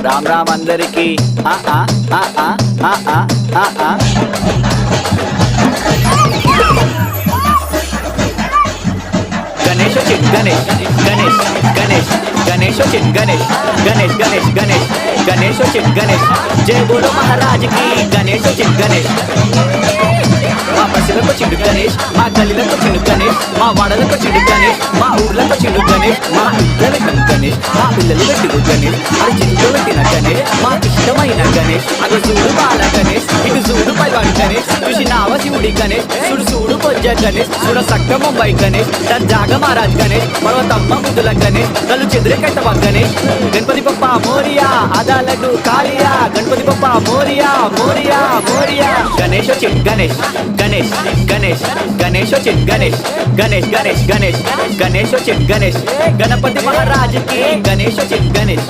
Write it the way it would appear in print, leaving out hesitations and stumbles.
రామ్ రామ్ అందరికి గణేష్ వచ్చింది గణేష్ గణేష్ గణేష్ గణేష్ వచ్చింది గణేష్ గణేష్ గణేష్ గణేష్ గణేష్ వచ్చింది గణేష్ జై బోలో మహారాజ్కి గణేష్ వచ్చింది గణేష్ మా బస్సులకు చిండు గణేష్ మా గల్లీలకు చిండు గణేష్ మా వాడలకు చిండు గణేష్ మా ఊర్లకు చిండు గణేష్ మా ఇంట్లో పెట్టిన గణేష్ మా పిల్లలు పెట్టిన గణేష్ అది చింట్లో పెట్టిన గణేష్ మా ఇష్టమైన గణేష్ అది చూడు బాల గణేష్ ఇటు చూడు పైవాడి గణేష్ చూసినావ శివుడి గణేష్ చూడు చూడు పొజ్జ గణేష్ చూడ సక్క ముంబై గణేష్ జాగ మహారాజ్ గణేష్ పర్వతమ్మ ముద్దుల గణేష్ కళ్ళు చెదిరే కట్టవ గణేష్ గణపతి బప్ప మోరియా అదాలడు కాళియా గణపతి బప్ప మోరియా మోరియా మోరియా గణేష్ వచ్చింది గణేష్ గణేష్ గణేష్ గణేష్ వచ్చింది గణేష్ గణేష్ గణేష్ గణేష్ గణేష్ వచ్చింది గణేష్ గణపతి మహారాజ్కి గణేష్ వచ్చింది గణేష్